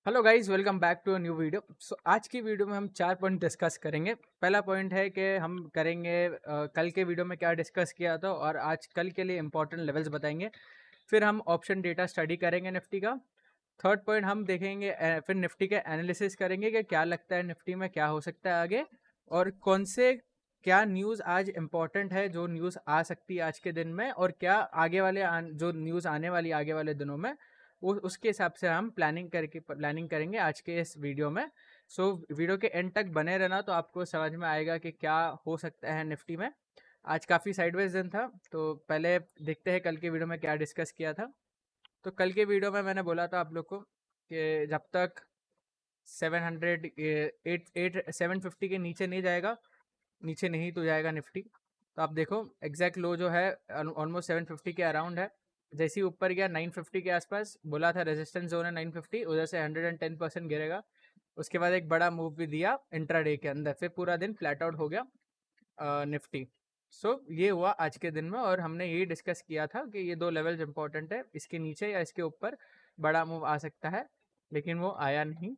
Hello guys, welcome back to a new video. आज की video में हम 4 पॉइंट डिस्कस करेंगे। पहला पॉइंट है कि हम करेंगे कल के वीडियो में क्या डिस्कस किया था और आज कल के लिए इंपॉर्टेंट लेवल्स बताएंगे। फिर हम ऑप्शन डेटा स्टडी करेंगे निफ्टी का। थर्ड पॉइंट हम देखेंगे फिर निफ्टी के एनालिसिस करेंगे कि क्या लगता है निफ्टी में क्या हो सकता है आगे, और कौन से क्या न्यूज़ आज इम्पॉर्टेंट है, जो न्यूज़ आ सकती है आज के दिन में, और क्या आगे वाले जो न्यूज़ आने वाली आगे वाले दिनों में वो उसके हिसाब से हम प्लानिंग करेंगे आज के इस वीडियो में। वीडियो के एंड तक बने रहना तो आपको समझ में आएगा कि क्या हो सकता है निफ्टी में। आज काफ़ी साइडवेज दिन था, तो पहले देखते हैं कल के वीडियो में क्या डिस्कस किया था। तो कल के वीडियो में मैंने बोला था आप लोग को कि जब तक 700 एट एट 750 के नीचे नहीं जाएगा, नीचे नहीं तो जाएगा निफ्टी। तो आप देखो एग्जैक्ट लो जो है ऑलमोस्ट 750 के अराउंड है। जैसे ही ऊपर गया 950 के आसपास, बोला था रेजिस्टेंस जोन है 950, उधर से 110% गिरेगा। उसके बाद एक बड़ा मूव भी दिया इंट्राडे के अंदर, फिर पूरा दिन फ्लैट आउट हो गया निफ्टी। ये हुआ आज के दिन में, और हमने यही डिस्कस किया था कि ये दो लेवल्स इंपॉर्टेंट है, इसके नीचे या इसके ऊपर बड़ा मूव आ सकता है, लेकिन वो आया नहीं।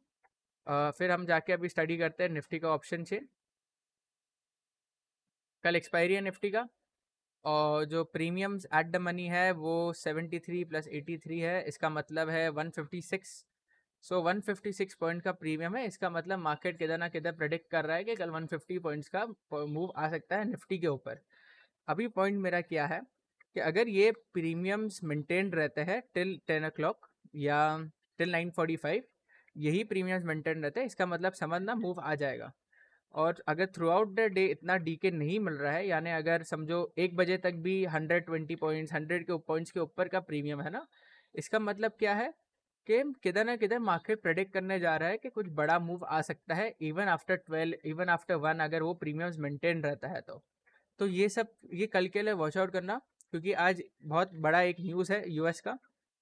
फिर हम जाके अभी स्टडी करते हैं निफ्टी का ऑप्शन चेन। कल एक्सपायरी है निफ्टी का, और जो प्रीमियम्स एट द मनी है वो 73 प्लस 83 है, इसका मतलब है 156। 156 पॉइंट का प्रीमियम है, इसका मतलब मार्केट किधर ना किधर प्रेडिक्ट कर रहा है कि कल 150 पॉइंट्स का मूव आ सकता है निफ्टी के ऊपर। अभी पॉइंट मेरा क्या है कि अगर ये प्रीमियम्स मेंटेन रहते हैं टिल 10 o'clock या टिल 9:45, यही प्रीमियम्स मेंटेन रहते हैं, इसका मतलब समझना मूव आ जाएगा। और अगर थ्रू आउट द डे इतना डीके नहीं मिल रहा है, यानी अगर समझो 1 बजे तक भी 120 पॉइंट्स 100 के पॉइंट्स के ऊपर का प्रीमियम है ना, इसका मतलब क्या है कि किधर ना किधर मार्केट प्रेडिक्ट करने जा रहा है कि कुछ बड़ा मूव आ सकता है इवन आफ्टर 12, इवन आफ्टर 1, अगर वो प्रीमियम्स मेंटेन रहता है तो ये कल के लिए वॉच आउट करना, क्योंकि आज बहुत बड़ा एक न्यूज़ है यूएस का।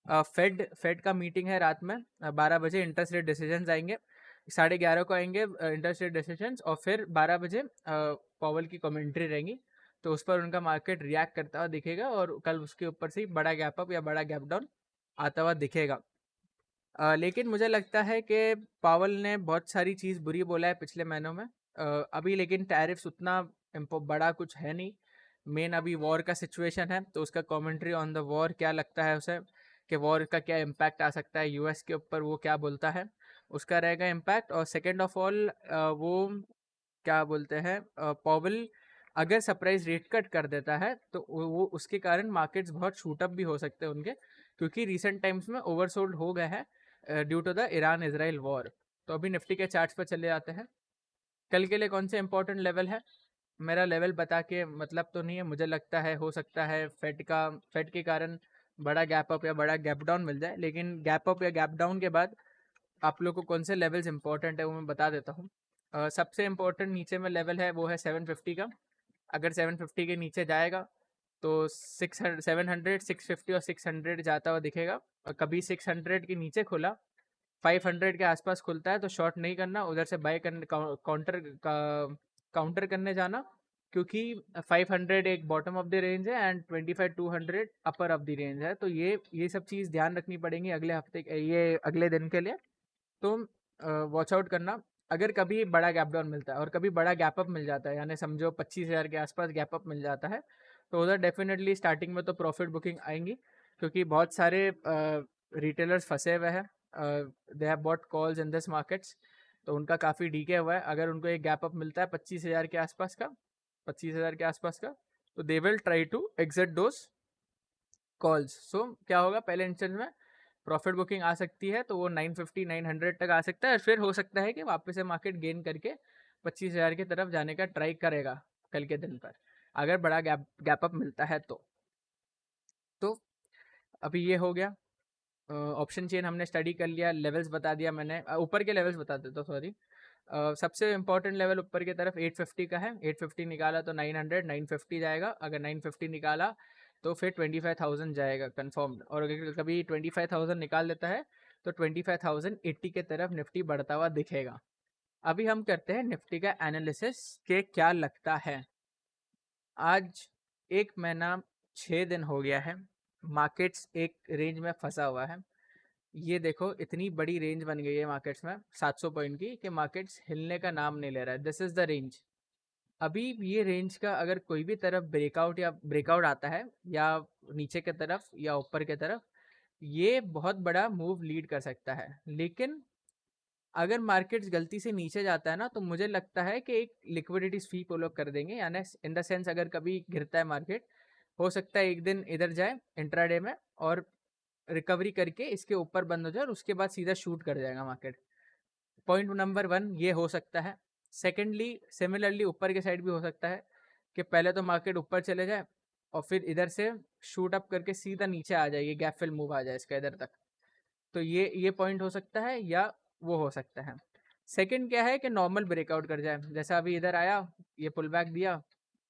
फेड का मीटिंग है रात में 12 बजे, इंटरेस्ट रेट डिसीजन आएंगे। 11:30 को आएंगे इंटरेस्ट रेट डिसीजन, और फिर 12 बजे पॉवल की कमेंट्री रहेंगी। तो उस पर उनका मार्केट रिएक्ट करता हुआ दिखेगा, और कल उसके ऊपर से ही बड़ा गैप अप या बड़ा गैप डाउन आता हुआ दिखेगा। लेकिन मुझे लगता है कि पावल ने बहुत सारी चीज़ बुरी बोला है पिछले महीनों में। अभी लेकिन टैरिफ्स उतना बड़ा कुछ है नहीं। मेन अभी वॉर का सिचुएशन है, तो उसका कमेंट्री ऑन द वॉर क्या लगता है उसे, कि वॉर का क्या इम्पैक्ट आ सकता है यूएस के ऊपर, वो क्या बोलता है, उसका रहेगा इम्पैक्ट। और सेकेंड ऑफ ऑल वो क्या बोलते हैं पॉवल, अगर सरप्राइज रेट कट कर देता है तो वो उसके कारण मार्केट्स बहुत शूटअप भी हो सकते हैं उनके, क्योंकि रिसेंट टाइम्स में ओवरसोल्ड हो गए हैं due to the Iran Israel war. तो अभी निफ्टी के चार्ट्स पर चले जाते हैं। कल के लिए कौन से इंपॉर्टेंट लेवल है, मेरा लेवल बता के मतलब तो नहीं है, मुझे लगता है हो सकता है फेड के कारण बड़ा गैप अप या बड़ा गैप डाउन मिल जाए, लेकिन गैप अप या गैप डाउन के बाद आप लोग को कौन से लेवल्स इंपॉर्टेंट है वो मैं बता देता हूँ। सबसे इम्पोर्टेंट नीचे में लेवल है वो है 750 का। अगर 750 के नीचे जाएगा तो 600 700 650 और 600 जाता हुआ दिखेगा। और कभी 600 के नीचे खुला, 500 के आसपास खुलता है तो शॉर्ट नहीं करना, उधर से बाय करने काउंटर करने जाना, क्योंकि 500 एक बॉटम ऑफ द रेंज है and 25 200 upper of the range है। तो ये सब चीज़ ध्यान रखनी पड़ेंगी अगले हफ्ते ये अगले दिन के लिए। तो वॉच आउट करना। अगर कभी बड़ा गैप डाउन मिलता है और कभी बड़ा गैप अप मिल जाता है, यानी समझो 25,000 के आसपास गैप अप मिल जाता है, तो उधर डेफिनेटली स्टार्टिंग में तो प्रॉफिट बुकिंग आएंगी, क्योंकि बहुत सारे रिटेलर्स फंसे हुए हैं, they have bought calls in this markets, तो उनका काफ़ी डीके हुआ है। अगर उनको एक गैप अप मिलता है 25,000 के आसपास का, 25,000 के आसपास का, तो they will try to exit those calls. क्या होगा, पहले इंस्टेंस में प्रॉफिट बुकिंग आ सकती है, तो वो 950 900 तक आ सकता है, फिर हो सकता है कि वापस से मार्केट गेन करके 25,000 की तरफ जाने का ट्राई करेगा कल के दिन पर, अगर बड़ा गैप अप मिलता है तो अभी ये हो गया। ऑप्शन चेन हमने स्टडी कर लिया, लेवल्स बता दिया मैंने, ऊपर के लेवल्स बता देता हूँ, सॉरी। सबसे इंपॉर्टेंट लेवल ऊपर की तरफ 850 का है। 850 निकाला तो 900 950 जाएगा, अगर 950 निकाला तो फिर 25,000 जाएगा कंफर्म, और अगर कभी 25,000 निकाल देता है तो 25,080 के तरफ निफ्टी बढ़ता हुआ दिखेगा। अभी हम करते हैं निफ्टी का एनालिसिस के क्या लगता है। आज 1 महीना 6 दिन हो गया है, मार्केट्स एक रेंज में फंसा हुआ है। ये देखो इतनी बड़ी रेंज बन गई है मार्केट्स में 700 पॉइंट की कि मार्केट्स हिलने का नाम नहीं ले रहा है। This is the range. अभी ये रेंज का अगर कोई भी तरफ ब्रेकआउट आता है, या नीचे की तरफ या ऊपर की तरफ, ये बहुत बड़ा मूव लीड कर सकता है। लेकिन अगर मार्केट्स गलती से नीचे जाता है ना, तो मुझे लगता है कि एक लिक्विडिटी स्वीप वो लोग कर देंगे, यानी इन द सेंस अगर कभी गिरता है मार्केट, हो सकता है एक दिन इधर जाए इंट्राडे में और रिकवरी करके इसके ऊपर बंद हो जाए और उसके बाद सीधा शूट कर जाएगा मार्केट। पॉइंट नंबर 1 ये हो सकता है। सेकेंडली सिमिलरली ऊपर के साइड भी हो सकता है कि पहले तो मार्केट ऊपर चले जाए और फिर इधर से शूट अप करके सीधा नीचे आ जाए, ये गैप फिल मूव आ जाए इसका इधर तक। तो ये पॉइंट हो सकता है, या वो हो सकता है। सेकंड क्या है कि नॉर्मल ब्रेकआउट कर जाए, जैसा अभी इधर आया, ये पुल बैक दिया,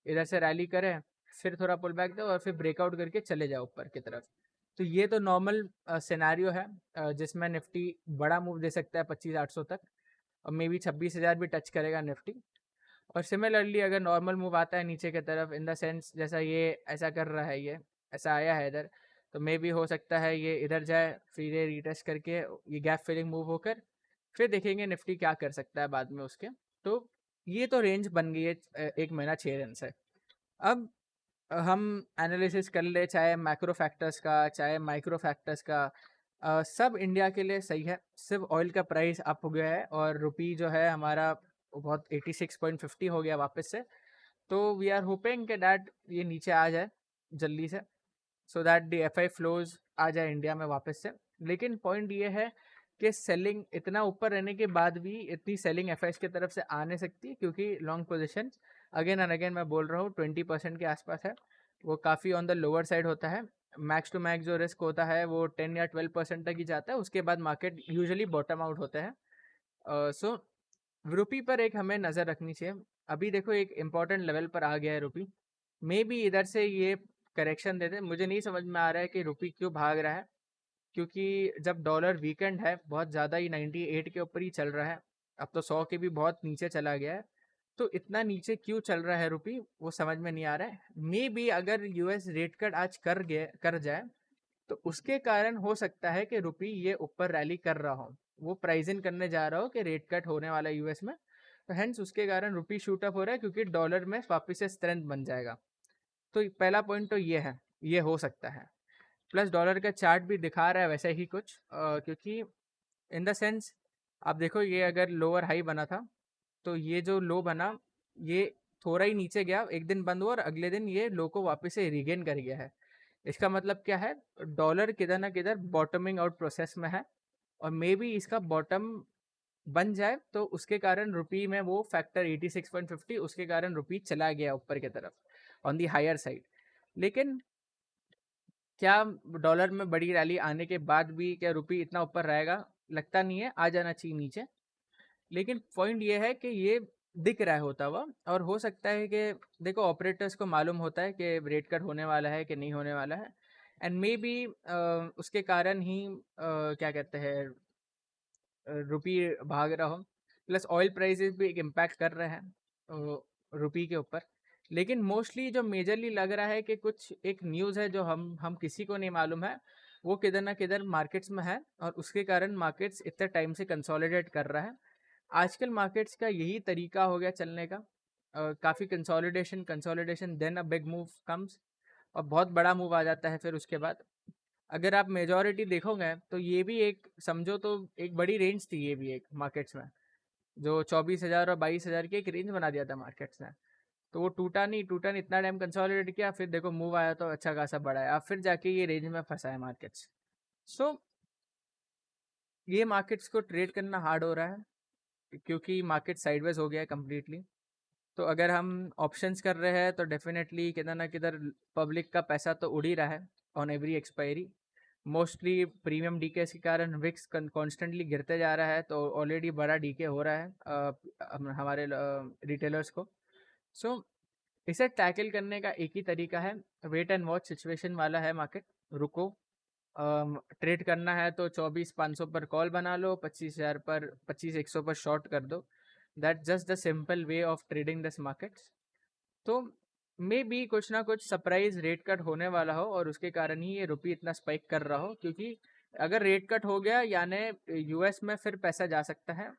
इधर से रैली करे, फिर थोड़ा पुल बैक दो और फिर ब्रेकआउट करके चले जाओ ऊपर की तरफ। तो ये तो नॉर्मल सिनेरियो है जिसमें निफ्टी बड़ा मूव दे सकता है 25,800 तक, और मे बी 26,000 भी टच करेगा निफ्टी। और सिमिलरली अगर नॉर्मल मूव आता है नीचे की तरफ, इन द सेंस जैसा ये ऐसा कर रहा है, ये ऐसा आया है इधर, तो मे भी हो सकता है ये इधर जाए, फिर ये रिटेस्ट करके ये गैप फिलिंग मूव होकर फिर देखेंगे निफ्टी क्या कर सकता है बाद में उसके। तो ये तो रेंज बन गई है 1 महीना 6 दिन से। अब हम एनालिसिस कर ले, चाहे मैक्रो फैक्टर्स का चाहे माइक्रो फैक्टर्स का, सब इंडिया के लिए सही है। सिर्फ ऑयल का प्राइस अप हो गया है और रुपी जो है हमारा बहुत 86.50 हो गया वापस से। तो वी आर होपिंग कि दैट ये नीचे आ जाए जल्दी से, so that D F I flows आ जाए इंडिया में वापस से। लेकिन पॉइंट ये है कि सेलिंग इतना ऊपर रहने के बाद भी इतनी सेलिंग एफ की तरफ से आ नहीं सकती, क्योंकि long position again and again मैं बोल रहा हूँ 20% के आसपास है, वो काफ़ी ऑन द लोअर साइड होता है। मैक्स टू मैक्स जो रिस्क होता है वो 10 या 12% तक ही जाता है, उसके बाद मार्केट यूजुअली बॉटम आउट होता है। सो रुपी पर एक हमें नज़र रखनी चाहिए। अभी देखो एक इम्पॉर्टेंट लेवल पर आ गया है रुपी, मे बी इधर से ये करेक्शन दे दे। मुझे नहीं समझ में आ रहा है कि रुपी क्यों भाग रहा है, क्योंकि जब डॉलर वीकेंड है बहुत ज़्यादा ही 98 के ऊपर ही चल रहा है, अब तो 100 के भी बहुत नीचे चला गया है। तो इतना नीचे क्यों चल रहा है रुपी, वो समझ में नहीं आ रहा है। मे बी अगर यूएस रेट कट आज कर जाए तो उसके कारण हो सकता है कि रुपी ये ऊपर रैली कर रहा हो, वो प्राइस इन करने जा रहा हो कि रेट कट होने वाला है यूएस में, तो हेंस उसके कारण रुपी शूट अप हो रहा है, क्योंकि डॉलर में वापस से स्ट्रेंथ बन जाएगा। तो पहला पॉइंट तो ये है, ये हो सकता है। प्लस डॉलर का चार्ट भी दिखा रहा है वैसे ही कुछ, क्योंकि इन द सेंस आप देखो ये अगर लोअर हाई बना था, तो ये जो लो बना ये थोड़ा ही नीचे गया, एक दिन बंद हुआ और अगले दिन ये लो को वापस से रिगेन कर गया है। इसका मतलब क्या है, डॉलर किधर ना किधर बॉटमिंग आउट प्रोसेस में है, और मे बी इसका बॉटम बन जाए तो उसके कारण रुपी में वो फैक्टर 86.50, उसके कारण रुपी चला गया ऊपर की तरफ ऑन दी हायर साइड। लेकिन क्या डॉलर में बड़ी रैली आने के बाद भी क्या रुपी इतना ऊपर रहेगा, लगता नहीं है, आ जाना चाहिए नीचे। लेकिन पॉइंट ये है कि ये दिख रहा है होता हुआ, और हो सकता है कि देखो ऑपरेटर्स को मालूम होता है कि रेट कट होने वाला है कि नहीं होने वाला है, एंड मे बी उसके कारण ही क्या कहते हैं रुपी भाग रहा हो। प्लस ऑयल प्राइसेस भी एक इम्पैक्ट कर रहे हैं रुपी के ऊपर। लेकिन मोस्टली जो मेजरली लग रहा है कि कुछ एक न्यूज़ है जो हम किसी को नहीं मालूम है, वो किधर ना किधर मार्केट्स में है, और उसके कारण मार्केट्स इतने टाइम से कंसोलिडेट कर रहा है। आजकल मार्केट्स का यही तरीका हो गया चलने का, काफ़ी consolidation consolidation then a big move comes, और बहुत बड़ा मूव आ जाता है फिर उसके बाद। अगर आप मेजॉरिटी देखोगे तो ये भी एक समझो तो एक बड़ी रेंज थी, ये भी एक मार्केट्स में जो 24,000 और 22,000 की एक रेंज बना दिया था मार्केट्स ने। तो वो टूटा नहीं, इतना टाइम कंसोलिडेट किया, फिर देखो मूव आया तो अच्छा खासा बड़ा है, अब फिर जाके ये रेंज में फंसा है मार्केट्स। सो ये मार्केट्स को ट्रेड करना हार्ड हो रहा है, क्योंकि मार्केट साइडवेज हो गया है कम्प्लीटली। तो अगर हम ऑप्शंस कर रहे हैं तो डेफिनेटली किधर ना किधर पब्लिक का पैसा तो उड़ ही रहा है on every expiry. Mostly premium DK के कारण विक्स कॉन्स्टेंटली गिरते जा रहा है, तो ऑलरेडी बड़ा डीके हो रहा है हमारे रिटेलर्स को। सो इसे टैकल करने का एक ही तरीका है, वेट एंड वॉच सिचुएशन वाला है मार्केट। रुको, ट्रेड करना है तो 24,500 पर कॉल बना लो, 25,000 पर 25,100 पर शॉर्ट कर दो। That just the simple way of trading this markets. तो मे बी कुछ ना कुछ सरप्राइज रेट कट होने वाला हो और उसके कारण ही ये रुपी इतना स्पाइक कर रहा हो, क्योंकि अगर रेट कट हो गया यानी यूएस में फिर पैसा जा सकता है,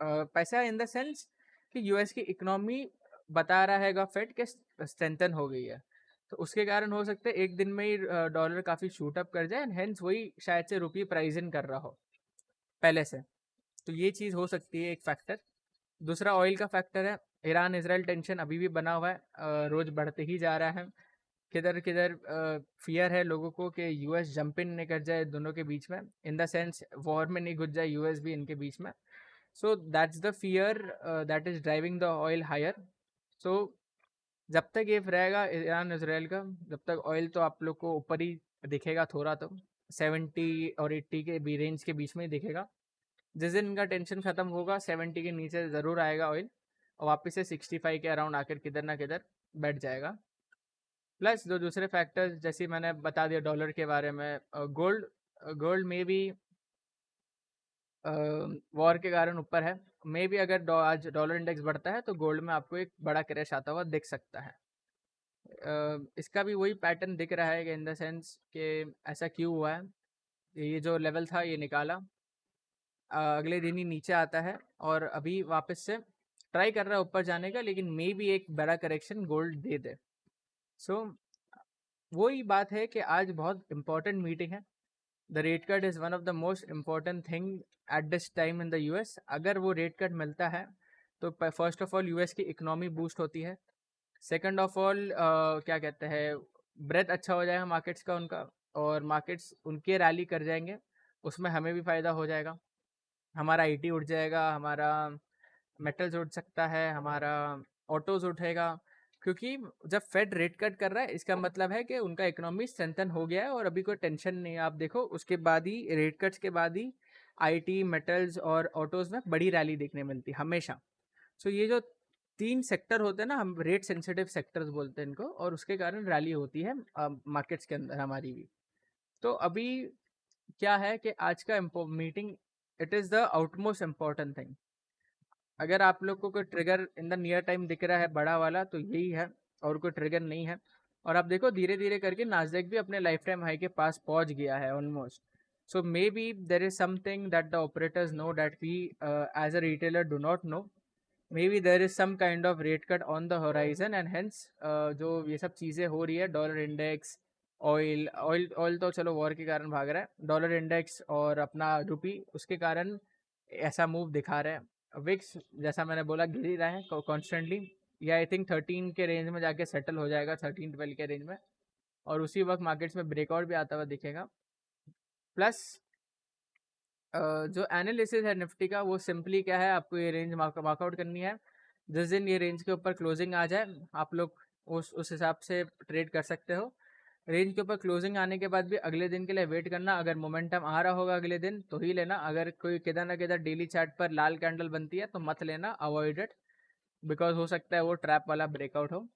पैसा इन द सेंस कि यूएस की इकोनॉमी बता रहा है फेड के स्ट्रेंथन हो गई है, तो उसके कारण हो सकता है एक दिन में ही डॉलर काफ़ी शूट अप कर जाए, एंड हेंस वही शायद से रुपये प्राइस इन कर रहा हो पहले से। तो ये चीज़ हो सकती है एक फैक्टर। दूसरा ऑयल का फैक्टर है, ईरान इसराइल टेंशन अभी भी बना हुआ है, रोज़ बढ़ते ही जा रहा है। किधर किधर फियर है लोगों को कि यूएस जंप इन नहीं कर जाए दोनों के बीच में, इन द सेंस वॉर में नहीं घुस जाए यूएस भी इनके बीच में। So that's the fear that is driving the oil higher. So जब तक ये रहेगा ईरान इसराइल का, जब तक ऑयल तो आप लोग को ऊपर ही दिखेगा थोड़ा, तो 70 और 80 के भी रेंज के बीच में ही दिखेगा। जिस दिन इनका टेंशन खत्म होगा 70 के नीचे ज़रूर आएगा ऑयल, और वापस से 65 के अराउंड आकर किधर ना किधर बैठ जाएगा। प्लस जो दूसरे फैक्टर्स जैसे मैंने बता दिया डॉलर के बारे में, गोल्ड, गोल्ड में भी वॉर के कारण ऊपर है, मे भी अगर आज डॉलर इंडेक्स बढ़ता है तो गोल्ड में आपको एक बड़ा क्रैश आता हुआ दिख सकता है। इसका भी वही पैटर्न दिख रहा है कि इन द सेंस कि ऐसा क्यों हुआ है, ये जो लेवल था ये निकाला, अगले दिन ही नीचे आता है और अभी वापस से ट्राई कर रहा है ऊपर जाने का, लेकिन मे भी एक बड़ा करेक्शन गोल्ड दे दे। सो वही बात है कि आज बहुत इंपॉर्टेंट मीटिंग है। The rate cut is one of the most important thing at this time in the US. अगर वो रेट कट मिलता है तो फर्स्ट ऑफ ऑल यूएस की इकोनॉमी बूस्ट होती है, सेकंड ऑफ ऑल क्या कहते हैं, ब्रेथ अच्छा हो जाएगा मार्केट्स का उनका, और मार्केट्स उनके रैली कर जाएंगे, उसमें हमें भी फ़ायदा हो जाएगा, हमारा आईटी उठ जाएगा, हमारा मेटल्स उठ सकता है, हमारा ऑटोज उठेगा, क्योंकि जब फेड रेट कट कर रहा है इसका मतलब है कि उनका इकोनॉमी स्ट्रेंथन हो गया है और अभी कोई टेंशन नहीं है। आप देखो उसके बाद ही, रेट कट्स के बाद ही आईटी मेटल्स और ऑटोज में बड़ी रैली देखने मिलती है हमेशा। सो ये जो 3 सेक्टर होते हैं ना, हम रेट सेंसिटिव सेक्टर्स बोलते हैं इनको, और उसके कारण रैली होती है मार्केट्स के अंदर हमारी भी। तो अभी क्या है कि आज का meeting, it is the outmost important thing. अगर आप लोग को कोई trigger in the near time दिख रहा है बड़ा वाला तो यही है, और कोई ट्रिगर नहीं है। और आप देखो धीरे धीरे करके नास्डेक भी अपने लाइफ टाइम हाई के पास पहुंच गया है almost. So maybe there is something that the operators know that we as a retailer do not know. Maybe there is some kind of rate cut on the horizon, and hence जो ये सब चीज़ें हो रही है, dollar index, oil oil oil तो चलो war के कारण भाग रहा है, डॉलर इंडेक्स और अपना रुपी, उसके कारण ऐसा मूव दिखा रहे हैं। विक्स जैसा मैंने बोला गिर ही रहा है कॉन्स्टेंटली, ये आई थिंक 13 के रेंज में जाके सेटल हो जाएगा, 13-12 के रेंज में, और उसी वक्त मार्केट्स में ब्रेकआउट भी आता हुआ दिखेगा। प्लस जो एनालिसिस है निफ्टी का, वो सिंपली क्या है, आपको ये रेंज मार्कआउट करनी है। जिस दिन ये रेंज के ऊपर क्लोजिंग आ जाए आप लोग उस हिसाब से ट्रेड कर सकते हो। रेंज के ऊपर क्लोजिंग आने के बाद भी अगले दिन के लिए वेट करना, अगर मोमेंटम आ रहा होगा अगले दिन तो ही लेना, अगर कोई किधर ना किधर डेली चार्ट पर लाल कैंडल बनती है तो मत लेना, अवॉइड इट, बिकॉज हो सकता है वो ट्रैप वाला ब्रेकआउट हो।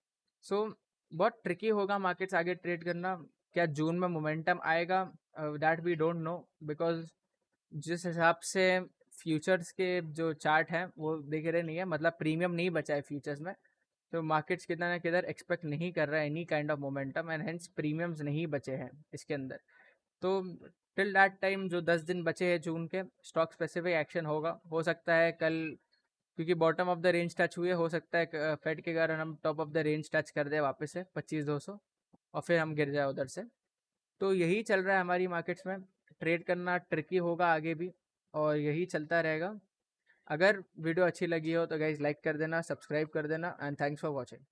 सो बहुत ट्रिकी होगा मार्केट्स आगे ट्रेड करना। क्या जून में मोमेंटम आएगा, that we don't know, because जिस हिसाब से फ्यूचर्स के जो चार्ट हैं वो दिख रहे नहीं है, मतलब प्रीमियम नहीं बचा है फ्यूचर्स में, तो मार्केट्स कितना ना किधर एक्सपेक्ट नहीं कर रहा है any kind of momentum, and hence premiums नहीं बचे हैं इसके अंदर। तो टिल दैट टाइम जो 10 दिन बचे हैं जून के, स्टॉक स्पेसिफिक एक्शन होगा। हो सकता है कल, क्योंकि bottom of the range touch हुए, हो सकता है फेड के कारण हम top of the range touch कर दे वापस से 25,200, और फिर हम गिर जाए उधर से। तो यही चल रहा है हमारी मार्केट्स में, ट्रेड करना ट्रिकी होगा आगे भी, और यही चलता रहेगा। अगर वीडियो अच्छी लगी हो तो गाइज लाइक कर देना, सब्सक्राइब कर देना, एंड थैंक्स फॉर वॉचिंग।